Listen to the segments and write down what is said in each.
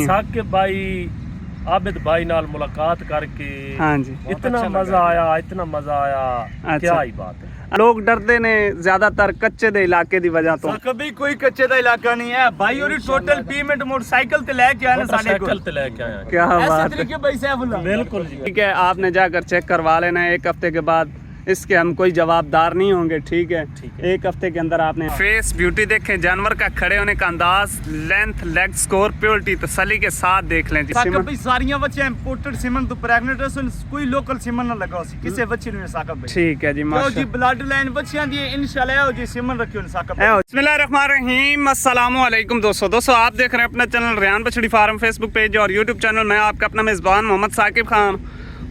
साकिब भाई आबिद भाई नाल मुलाकात करके हाँ जी इतना मजा आया, इतना मजा आया, क्या ही बात है। लोग डरते ने ज्यादातर कच्चे दे इलाके दी वजह तो। कभी कोई कच्चे दा इलाका नहीं है भाई, और टोटल पेमेंट मोटरसाइकिल ते लेके आने साडे को, साइकिल ते लेके आया। क्या ऐसे बात है, तरीके भाई सैफुल्लाह बिल्कुल जी। ठीक है, आपने जाकर चेक करवा लेना है। एक हफ्ते के बाद इसके हम कोई जवाबदार नहीं होंगे, ठीक है। एक हफ्ते के अंदर आपने फेस ब्यूटी देखें, जानवर का खड़े होने का अंदाज, लेंथ, लेग स्कोर, प्योरिटी तसल्ली के साथ देख लें। साकिब भाई सारियां बच्चे इंपोर्टेड सीमन तो प्रेग्नेंट है, कोई लोकल सीमन ना लगा सी किसी बच्चे ने साकिब भाई। ठीक है जी, तो जी माशाल्लाह। ब्लड लाइन बच्चियां दी इंशाल्लाह जी सीमन रखियो ने साकिब भाई। बिस्मिल्लाहिर्रहमानिर्रहीम, अस्सलामु अलैकुम दोस्तों आप देख रहे हैं अपना चैनल रेहान बछड़ी फार्म फेसबुक पेज और यूट्यूब चैनल। मैं आपका अपना मेज़बान मोहम्मद साकिब खान।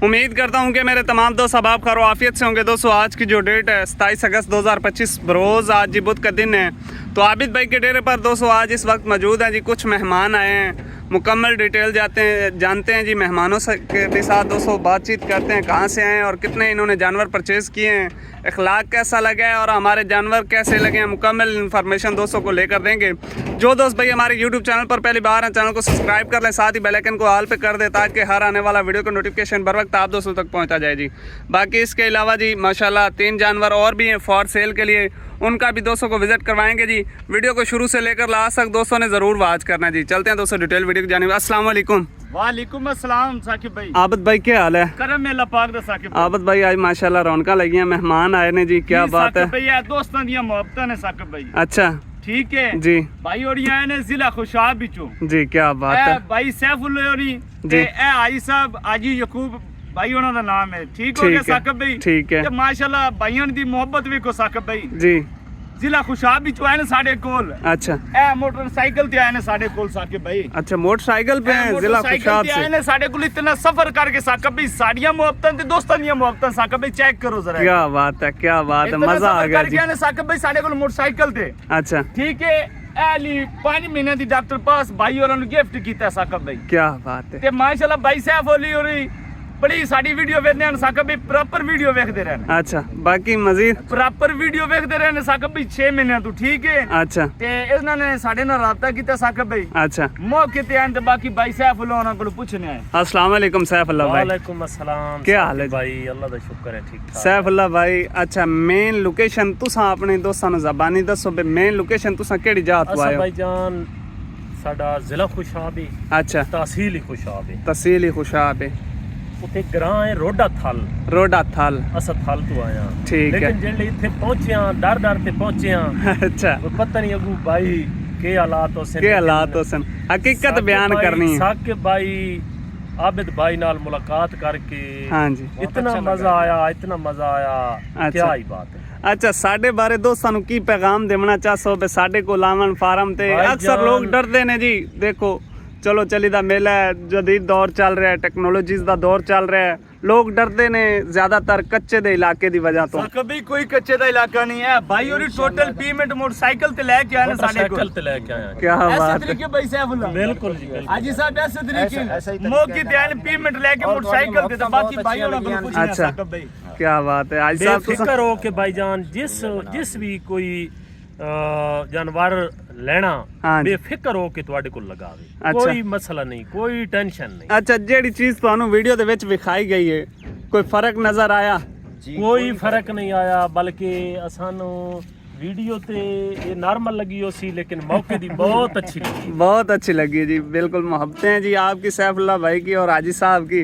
उम्मीद करता हूं कि मेरे तमाम दोस्त अब आप खैर आफियत से होंगे। दोस्तों आज की जो डेट है 27 अगस्त 2025 बरोज़ आज जी बुध का दिन है। तो आबिद भाई के डेरे पर दोस्तों आज इस वक्त मौजूद हैं जी। कुछ मेहमान आए हैं, मुकम्मल डिटेल जानते हैं जी मेहमानों से के साथ दोस्तों बातचीत करते हैं, कहाँ से आए हैं और कितने इन्होंने जानवर परचेज़ किए हैं, अखलाक कैसा लगा है और हमारे जानवर कैसे लगे हैं। मुकम्मल इन्फॉर्मेशन दोस्तों को लेकर देंगे। जो दोस्त भाई हमारे यूट्यूब चैनल पर पहली बार हैं, चैनल को सब्सक्राइब कर लें, साथ ही बेल आइकन को ऑल पे कर दें ताकि हर आने वाला वीडियो का नोटिफिकेशन बर वक्त आप दोस्तों तक पहुंचा जाए जी। बाकी इसके अलावा जी माशाल्लाह 3 जानवर और भी हैं फॉर सेल के लिए, उनका भी दोस्तों को विजिट करवाएंगे जी। वीडियो को शुरू से लेकर लास्ट तक दोस्तों ने ज़रूर वॉच करना जी। चलते हैं दोस्तों डिटेल वीडियो की जानिब। अस्सलाम वालेकुम। वालेकुम अस्सलाम साकिब भाई। आबिद भाई क्या हाल है? करम में लपाक दा साकिब भाई। आबिद भाई आज माशाल्लाह रौनकां लगी हैं, मेहमान आए ने जी, क्या बात है। साकिब भाई दोस्तां दी मोहब्बतां ने साकिब भाई। अच्छा ठीक है जी भाई, और ये ने जिला खुशाब बिचो जी, क्या बात है भाई सैफुल्लाह होरी जी। ते ए आई साहब आजी यकूब भाई उन्हां दा नाम है। ठीक हो गया साकिब भाई। ठीक है ते माशाल्लाह भाईयां दी मोहब्बत भी को साकिब भाई जी। जिला खुशाब बिचो आए ने साडे कोल। अच्छा ए मोटरसाइकिल ते आए ने साडे कोल साकिब भाई। अच्छा मोटरसाइकिल पे हैं जिला खुशाब आए से। ने साडे कोल इतना सफर करके साकिब भाई साडियां मोहब्बतां ते दोस्तां दी मोहब्बतां साकिब भाई चेक करो जरा। क्या बात है, क्या बात है, मजा आ गया जी। ने साकिब भाई साडे कोल मोटरसाइकिल ते। अच्छा ठीक है एली 5 महीने दी डॉक्टर पास भाई और गिफ्ट कीता साकिब भाई। क्या बात है। ते माशाल्लाह भाई साहब होली होरी बड़ी साडी वीडियो वेखदे हैं साकिब भाई, प्रॉपर वीडियो वेखदे रहन। अच्छा बाकी मजीद प्रॉपर वीडियो वेखदे रहन साकिब भाई 6 महीने तो। ठीक है अच्छा ते इन्हां ने साडे नाल राबता कीता साकिब भाई। अच्छा मौके ते आन ते बाकी भाई सैफुल्लाह उन्हां कोल पुछने आए। अस्सलाम वालेकुम सैफुल्लाह भाई। वालेकुम अस्सलाम। क्या हाल है भाई? अल्लाह दा शुक्र है, ठीक ठाक। सैफुल्लाह भाई अच्छा मेन लोकेशन तुसां अपने दोस्तां नूं ज़बानी दसो बे मेन लोकेशन तुसां केड़ी जगह तो आए हो? भाईजान साडा जिला खुशाब है। अच्छा तहसील ही खुशाब है। तहसील ही खुशाब है। उत्थे ग्रां है रोडा थल। रोडा थल। असा थल तो आया। ठीक है। लेकिन जेल्ले इत्थे पहुंचे डर डर ते पहुंचे अच्छा पता नहीं अगू भाई के हालात हो के हालात हो सन, हकीकत बयान करनी है। साकिब भाई आबिद भाई नाल मुलाकात करके हाँ जी इतना मजा आया, इतना मजा आया, क्या ही बात है। अच्छा साडे बारे दोस्तां नूं की पैगाम देना चाहसो बे साडे कोल आवन फार्म ते अक्सर लोग डरदे ने जी। देखो चलो चली दा मेला है, जदीद दौर चल रहा है, टेक्नोलॉजीज दा दौर चल रहा है, लोग डरदे ने ज्यादातर कच्चे दे इलाके दी वजह तो। कभी कोई कच्चे दा इलाका नहीं है भाई, और टोटल पेमेंट मोटरसाइकिल ते लेके आने साडे को। साइकिल ते लेके आया। क्या ऐसे बात है। तरीके भाई सैफुल्लाह बिल्कुल जी बिल्कुल। हाजी साहब ऐसे तरीके मौके ते आने पेमेंट लेके मोटरसाइकिल ते बाकी भाई उन्हां कोल पुछने अच्छा साकिब भाई। क्या बात है। आज साहब बेफिक्र हो के भाईजान जिस भी कोई जानवर लेना हाँ बेफिक्र हो के तुहाडे कोल लगावे। अच्छा। कोई मसला नहीं, कोई टेंशन नहीं। अच्छा जेड़ी चीज तुहानू वीडियो दे विच विखाई गई है कोई फर्क नजर आया? कोई फर्क नहीं आया, बल्कि असानू वीडियो ते ये नॉर्मल लगी हो सी, लेकिन मौके दी बहुत अच्छी लगी। बहुत अच्छी लगी जी, बिल्कुल मोहब्बतें हैं जी आपकी सैफुल्लाह भाई की और हाजी साहब की।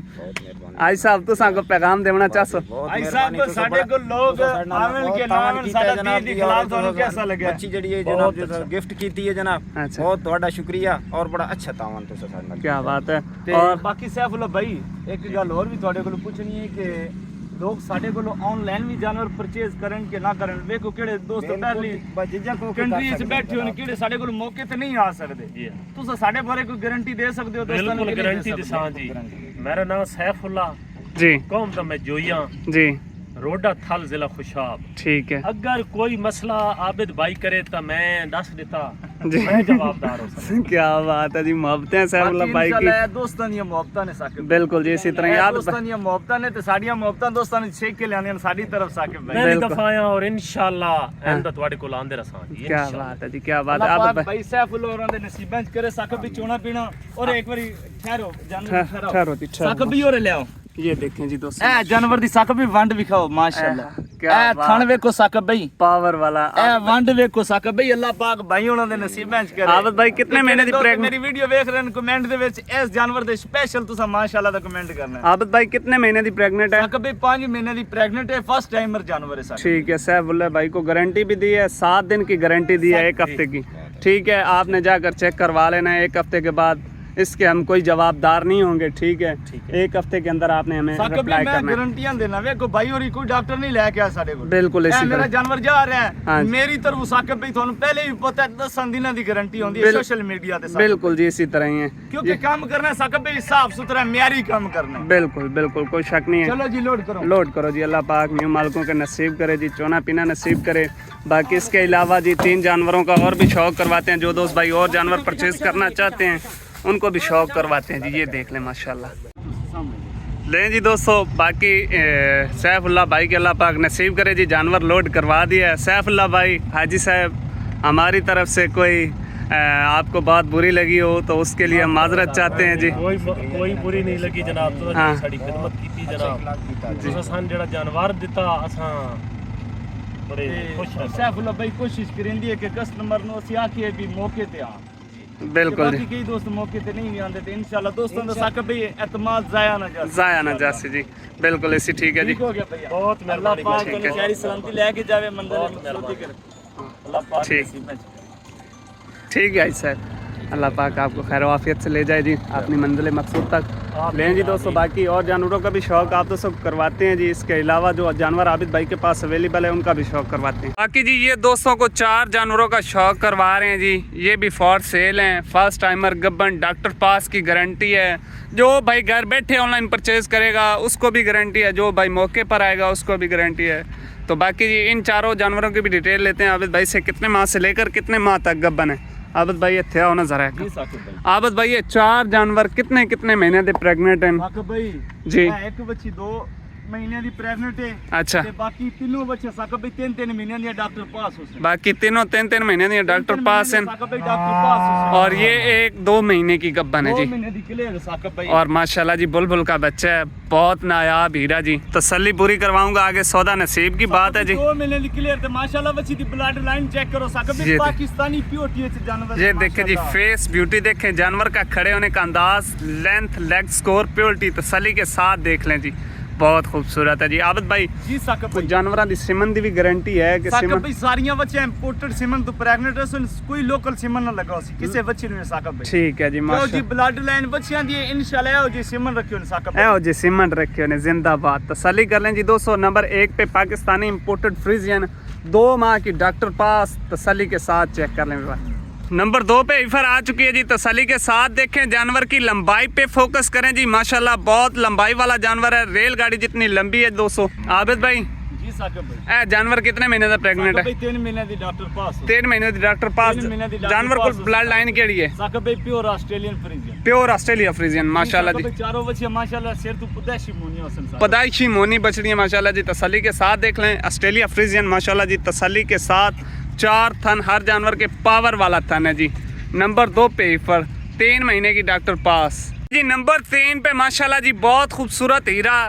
हाजी साहब तुसां को पैगाम देना चाहसो? भाई साहब को साडे को लोग आवन के नाम साडा दीन दी खिलाफ ਤੁਹਾਨੂੰ कैसा लगा? अच्छी जड़ी है जनाब जो गिफ्ट कीती है जनाब, अच्छा। बहुत ਤੁਹਾਡਾ शुक्रिया और बड़ा अच्छा तावन तुसा साडे नाल। क्या बात है। ਤੇ और ਬਾਕੀ ਸੈਫੁल्लाह ਭਾਈ ਇੱਕ ਗੱਲ ਹੋਰ ਵੀ ਤੁਹਾਡੇ ਕੋਲ ਪੁੱਛਣੀ ਹੈ ਕਿ ਲੋਕ ਸਾਡੇ ਕੋਲੋਂ ਆਨਲਾਈਨ ਵੀ ਜਾਨਵਰ ਪਰਚੇਜ਼ ਕਰਨ ਕਿ ਨਾ ਕਰਨ। ਵੇਖੋ ਕਿਹੜੇ ਦੋਸਤ ਪਹਿਲੀ ਜਿੱਜਾਂ ਕੋ ਕੰਟਰੀ 'ਚ ਬੈਠੇ ਹੋਣ ਕਿਹੜੇ ਸਾਡੇ ਕੋਲ ਮੌਕੇ ਤੇ ਨਹੀਂ ਆ ਸਕਦੇ। ਤੁਸੀਂ ਸਾਡੇ ਬਾਰੇ ਕੋਈ ਗਾਰੰਟੀ ਦੇ ਸਕਦੇ ਹੋ ਦੋਸਤਾਂ ਨੂੰ? बिल्कुल गारंटी दिसां जी। मेरा नाम सैफुल्लाह जी कौम दा मैं जोइया जी रोडा थल जिला खुशाब। ठीक है। अगर कोई मसला आबिद भाई करे तो मैं दस देता जी। मैं जवाबदार हूँ सर। क्या बात है जी, मोहब्बतें हैं सैफुल्लाह भाई की। दोस्तां ਦੀਆਂ ਮੁਹੱਬਤਾਂ ਨੇ ਸਾਕਿਬ बिल्कुल जी, इसी तरह याद ਦੋਸਤਾਂ ਦੀਆਂ ਮੁਹੱਬਤਾਂ ਨੇ ਤੇ ਸਾਡੀਆਂ ਮੁਹੱਬਤਾਂ ਦੋਸਤਾਂ ਨੇ ਛੇਕ ਕੇ ਲਿਆਉਂਦੀਆਂ ਨੇ ਸਾਡੀ ਤਰਫ ਸਾਕਿਬ ਭਾਈ पहली बिल्कुल। दफा आया और इंशाल्लाह एंड ਤੁਹਾਡੇ ਕੋਲ ਆਂਦੇ ਰਸਾਂਗੀ क्या बात है जी, क्या बात है। ਅੱਲਾਹ आप ਪਾਕ ਭਾਈ ਸੈਫੁੱਲਾ ਹੋਰਾਂ ਦੇ ਨਸੀਬਾਂ ਚ ਕਰੇ ਸਾਕਿਬ ਵੀ ਚੋਣਾ ਪੀਣਾ ਔਰ ਇੱਕ ਵਾਰੀ ਠਹਿਰੋ ਜਾਨਵਰ ਠਹਿਰਾਓ ठहरो जी, ठहरो। ਸਾਕਿਬ ਵੀ ਹੋਰੇ ਲਿਆਓ ये देखें जी दोस्तों, ਇਹ ਜਾਨਵਰ ਦੀ ਸਾਕਿਬ ਵੀ ਵੰਡ ਵਿਖਾਓ ਮਾਸ਼ਾਅੱਲਾ क्या ਇਹ बात ਥਣ ਵੇਖੋ ਸਾਕਿਬ ਭਾਈ पावर वाला। ਇਹ ਵੰਡ ਵੇਖੋ ਸਾਕਿਬ ਭਾਈ ਅੱਲਾਹ ਪਾਕ ਭਾਈ ਉਹਨਾਂ ਦੇ ਨਸੀਬਾਂ ਚ ਕਰੇ आबद भाई कितने महीने की प्रेगनेंट? ਮੇਰੀ ਵੀਡੀਓ ਵੇਖ ਰਹੇ ਨੇ ਕਮੈਂਟ ਦੇ ਵਿੱਚ ਇਸ ਜਾਨਵਰ ਦੇ ਸਪੈਸ਼ਲ ਤੁਸੀਂ ਮਾਸ਼ਾਅੱਲਾ ਦਾ ਕਮੈਂਟ ਕਰਨਾ ਹੈ आबद भाई कितने महीने की प्रेग्नेंट है? ਸਾਕਿਬ ਭਾਈ 5 ਮਹੀਨੇ ਦੀ ਪ੍ਰੈਗਨੈਂਟ ਹੈ ਫਸਟ ਟਾइमर जानवर है साकिब ठीक है, सैफुल्लाह भाई को गारंटी भी दी है, 7 दिन की गारंटी दी है, 1 हफ्ते की। ठीक है, आपने जाकर चेक करवा लेना है 1 हफ्ते के बाद। इसके हम कोई जवाबदार नहीं होंगे। ठीक है, 1 हफ्ते के अंदर आपने हमें साकिब रिप्लाई मैं करना है। गारंटियां देना वे को भाई और कोई डॉक्टर नहीं लेके आ साडे को बिल्कुल इसी मेरा तरह। जानवर जा रहा हाँ है जी। मेरी तरफ साकिब भाई थानू पहले ही पता है 10 दिनों की गारंटी होंदी है बिल- सोशल मीडिया ते साकिब। बिल्कुल जी, इसी तरह ही है। क्योंकि काम करना है साकिब भाई साफ सुथरा म्यारी काम करना है। बिल्कुल बिल्कुल, कोई शक नहीं है। चलो जी लोड करो लोड करो जी, अल्लाह पाक न्यू मालिकों के नसीब करे जी, चोना पीना नसीब करे। बाकी इसके अलावा जी 3 जानवरों का और भी शौक करवाते हैं। जो दोस्त भाई और जानवर परचेज करना चाहते हैं उनको भी शौक करवाते हैं जी। ये देख लें माशाल्लाह। लें जी दोस्तों, बाकी सैफुल्लाह भाई के अल्लाह पाक नसीब करे जी, जानवर लोड करवा दिया है। सैफुल्लाह भाई, हाजी साहब, हमारी तरफ से कोई आपको बात बुरी लगी हो तो उसके लिए हम माजरत चाहते हैं जी। कोई बुरी नहीं लगी जनाब। तो हाँ। साडी खिदमत कीती जनाब। तुसां सान जेड़ा जानवर दिता असां बड़े खुश हैं। सैफुल्लाह भाई कोशिश करेंदी है कि कस्टमर नो ਅਸੀਂ ਆਖੀਏ भी मौके ते आ बिल्कुल बाकी जी, कई दोस्त मौके ते नहीं भी आंदे ते इंशाल्लाह दोस्तों दा साकिब भाई एतमाद जाया ना जाए जाया ना जासी जी। बिल्कुल इसी ठीक है जी। ठीक हो गया भैया बहुत अल्लाह मेहरबानी पाक ठीक ने है। शहरी सलामती लेके जावे मंदिर में मकसूदी करे अल्लाह पाक ठीक। नसीब में ठीक है सर, अल्लाह पाक आपको खैर वाफियत से ले जाए जी अपनी मंजिल मकसूद तक। लें जी दोस्तों, बाकी और जानवरों का भी शौक आप दोस्तों करवाते हैं जी। इसके अलावा जो जानवर आबिद भाई के पास अवेलेबल है उनका भी शौक करवाते हैं। बाकी जी ये दोस्तों को 4 जानवरों का शौक करवा रहे हैं जी। ये भी फॉर सेल हैं, फर्स्ट टाइमर गब्बन, डॉक्टर पास की गारंटी है। जो भाई घर बैठे ऑनलाइन परचेज करेगा उसको भी गारंटी है, जो भाई मौके पर आएगा उसको भी गारंटी है। तो बाकी जी इन चारों जानवरों की भी डिटेल लेते हैं आबिद भाई से, कितने माह से लेकर कितने माह तक गब्बन है। आबिद भाई इत्थे आओ नजर है। जी साकिब भाई आबिद भाई ये 4 जानवर कितने कितने महीने दे प्रेग्नेंट हैं? साकिब भाई जी। एक बच्ची 2 महीने दी प्रेग्नेंट है अच्छा, ते बाकी तीनों बच्चे साकिब भाई 3 महीने दी डॉक्टर पास हो से बाकी तीनों 3 महीने दी डॉक्टर पास हैं। साकिब भाई डॉक्टर पास हो और ये 1-2 महीने की गब्बन है 2 जी। महीने दी क्लियर है साकिब भाई और माशाल्लाह जी बुलबुल का बच्चा है, बहुत नायाब हीरा जी। तसल्ली पूरी करवाऊंगा, आगे सौदा नसीब की बात है जी। 2 महीने दी क्लियर ते माशाल्लाह बच्ची दी ब्लड लाइन चेक करो साकिब ये भाई दे- पाकिस्तानी प्योर जानवर ये है, देखें जी, माशाल्लाह। फेस ब्यूटी देखें, जानवर का खड़े होने का अंदाज, लेंथ, लेग स्कोर, प्योरिटी तसल्ली के साथ देख लें जी, बहुत खूबसूरत है जी। आबिद भाई जी साकिब भाई जानवरों की सिमन की भी गारंटी है कि साकिब सिमन भाई सारियां बच्चे इंपोर्टेड सिमन तो प्रेग्नेंट है सुन कोई लोकल सिमन ना लगा सी किसे बच्चे ने साकिब भाई ठीक है जी तो जी माशा ब्लड लाइन बच्चियां दी इंशाल्लाह ओ जी सिमन रखियो ने साकिब भाई ऐ जी सिमन रखे ने जिंदाबाद। तसल्ली कर लें जी दोस्तों। नंबर 1 पे पाकिस्तानी इंपोर्टेड फ्रीजियन, 2 माह की डॉक्टर पास, तसल्ली के साथ चेक कर लें। नंबर 2 पे इफर आ चुकी है जी, तसल्ली के साथ देखें। जानवर की लंबाई पे फोकस करें जी, माशाल्लाह बहुत लंबाई वाला जानवर है, रेलगाड़ी जितनी लंबी है दोस्तों। आबिद भाई जी साकिब भाई ए जानवर कितने महीने का प्रेग्नेंट साकिब है? भाई 3 महीने दी डॉक्टर पास 3 महीने की डॉक्टर पास। 3 महीने दी डॉक्टर जानवर को पास हो। ब्लड लाइन केड़ी है? साकिब भाई pure Australian Friesian pure Australia Friesian माशाल्लाह जी। चारों बच्चे माशाल्लाह शेर तो पदाशी मुनी हसन साहब पदाइशी मोनी बछड़ी है माशाल्लाह जी, तसल्ली के साथ देख लें। ऑस्ट्रेलिया फ्रीजियन माशाल्लाह जी, तसल्ली के साथ 4 थन, हर जानवर के पावर वाला थन है जी। नंबर 2 पे इफर, 3 महीने की डॉक्टर पास जी। नंबर 3 पे माशाल्लाह जी बहुत खूबसूरत हीरा,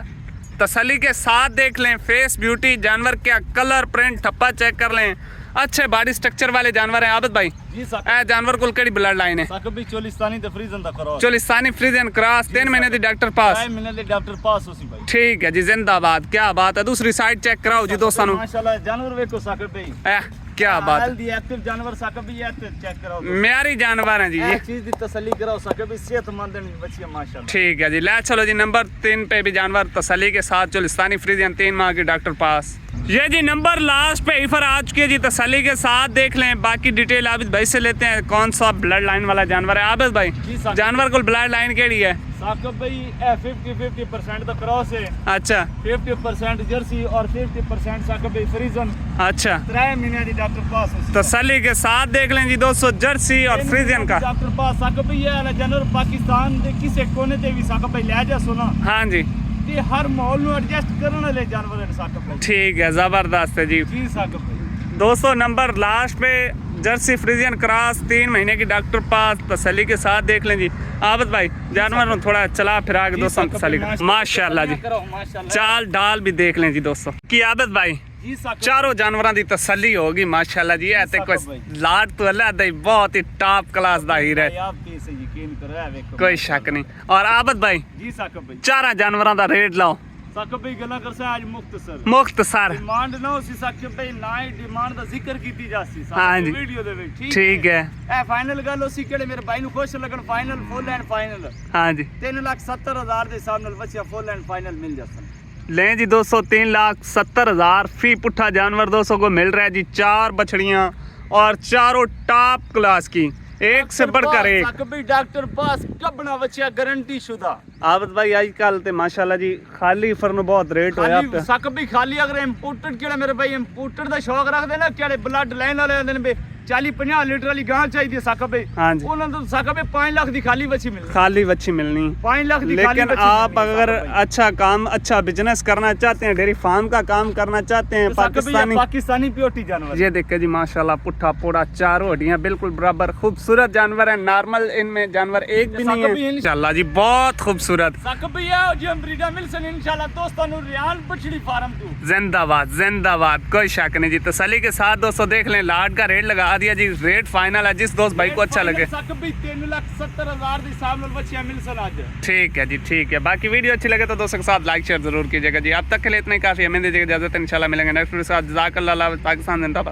तसल्ली के साथ देख लें। फेस ब्यूटी, जानवर का कलर, प्रिंट, ठप्पा चेक कर लें। अच्छे बॉडी स्ट्रक्चर वाले जानवर हैं। आबिद भाई जी साकिब ए जानवर को केड़ी ब्लड लाइन है? साकिब भाई चोलिस्तानी ते फ्रीजन दा करो चोलिस्तानी फ्रीजियन क्रॉस, 3 महीने की डॉक्टर पास। 3 महीने दी डॉक्टर पास हो सी भाई ठीक है जी, जिंदाबाद। क्या बात है, दूसरी साइड चेक कराओ जी दोस्तों। माशाल्लाह जानवर देखो साकिब भाई क्या बात है, हेल्दी एक्टिव जानवर साकिब भाई एक्टिव चेक कराओ म्यारी जानवर हैं जी ये। ये चीज दी तसल्ली कराओ साकिब भाई सेहतमंद है बच्चियां माशाल्लाह ठीक है जी, ले चलो जी। नंबर 3 पे भी जानवर तसल्ली के साथ चोलिस्तानी फ्रीजियन, 3 माह की डॉक्टर पास। ये जी नंबर लास्ट पे ईफर आ चुकी है जी, तसल्ली के साथ देख लें। बाकी डिटेल आबिद भाई से लेते हैं, कौन सा ब्लड लाइन वाला जानवर है आबिद भाई? साकिब। जानवर को ब्लड लाइन केड़ी है? साकिब भाई 50% तो क्रॉस है, अच्छा 50% जर्सी और 50% साकिब भाई फ्रीजन। अच्छा 3 महीने की डॉक्टर पास है। तसल्ली के साथ देख लें जी दोस्तों, जर्सी और फ्रीजियन का। डॉक्टर पास साकिब भाई ये वाला जानवर पाकिस्तान के किसी कोने ते भी साकिब भाई ले जा सुना, हाँ जी ये हर माहौल में एडजस्ट करने वाले जानवर है साकिब भाई। ठीक है, जबरदस्त है जी। जी साकिब भाई दोस्तों नंबर लास्ट पे जर्सी फ्रीजियन क्रॉस 3 महीने की डॉक्टर पास, तसल्ली के साथ देख लें जी। आबिद भाई जानवर को थोड़ा चला फिरा के दोस्तों तसल्ली का, माशाल्लाह जी। माशाल्लाह चाल डाल भी देख लें जी दोस्तों कि आबिद भाई जी साकिब चारों जानवरों की तसल्ली होगी माशाल्लाह जी। ऐ ते साकिब कोई भाई। लाड तो अलग ही बहुत ही टॉप क्लास दा हीरा है, आप पे से यकीन करो है वेखो कोई शक नहीं। और आबिद भाई जी साकिब भाई चारा जानवरों का रेट लाओ साकिब भाई गल्ला करसा आज मुख्तसर मुख्तसर। डिमांड ना उसी साकिब भाई ना ही डिमांड ਦਾ ਜ਼ਿਕਰ ਕੀਤੀ ਜਾਸੀ हाँ जी। ਵੀਡੀਓ ਦੇ ਵਿੱਚ ठीक है ਇਹ ਫਾਈਨਲ ਗੱਲ ਉसी ਕਿਹੜੇ ਮੇਰੇ ਭਾਈ ਨੂੰ ਖੁਸ਼ ਲੱਗਣ ਫਾਈਨਲ ਫੁੱਲ ਐਂਡ ਫਾਈਨਲ हाँ जी 3,70,000 ਦੇ ਹਿਸਾਬ ਨਾਲ ਬੱਚਾ ਫੁੱਲ ਐਂਡ ਫਾਈਨਲ ਮਿਲ ਜਾਸਨ। लें जी दोस्तों 3,70,000 फी पुट्ठा जानवर दोस्तों को मिल रहा है जी। 4 बछड़ियाँ और चारों टॉप क्लास की, एक से बढ़कर एक। साकिब भाई डॉक्टर पास कबना बच्चा गारंटी शुदा। आबिद भाई आजकल ते माशाल्लाह जी खाली फरन बहुत रेट होया खाली साकिब भाई खाली अगर इंपोर्टेड केड़ा मेरे भाई इंपोर्टेड दा शौक रखदे ना केड़े ब्लड लाइन वाले आंदे ने 40-50 लीटर वाली गां चाहिए साकिब भाई, हाँ जी। उन्हां तो साकिब भाई 5 लाख दी खाली बच्ची मिलनी, खाली बच्ची मिलनी। 5 लाख दी खाली लेकिन बच्ची आप मिलनी अगर साकिब भाई। अच्छा काम अच्छा बिजनेस करना चाहते हैं, डेयरी फार्म का काम करना चाहते हैं, तो साकिब भाई ये पाकिस्तानी पाकिस्तानी प्योटी जानवर ये देखे जी माशाल्लाह पुट्ठा पोड़ा चारों हड्डियां बिल्कुल बराबर, खूबसूरत जानवर है। नॉर्मल इनमें जानवर एक भी नहीं साकिब भाई है इन- इंशाल्लाह जी, बहुत खूबसूरत। साकिब भाई ये जी हम ब्रीडा मिलसन इंशाल्लाह दोस्तों नु रियान बछड़ी फार्म तू जिंदाबाद जिंदाबाद, कोई शक नहीं जी। तसल्ली के साथ दोस्तों देख लें, लाट का रेट लगा दिया जी, रेट फाइनल है जिस दोस्त भाई को अच्छा लगे। साकिब भाई 3,70,000 दी हिसाब नाल बच्चियां मिलसन आज। ठीक है जी ठीक है। बाकी वीडियो अच्छी लगे तो दोस्तों के साथ लाइक शेयर जरूर कीजिएगा जी। अब तक के लिए इतना ही काफी, हमें दीजिएगा इजाजत, इंशाल्लाह मिलेंगे नेक्स्ट वीडियो के साथ। जज़ाकल्लाह, पाकिस्तान जिंदाबाद।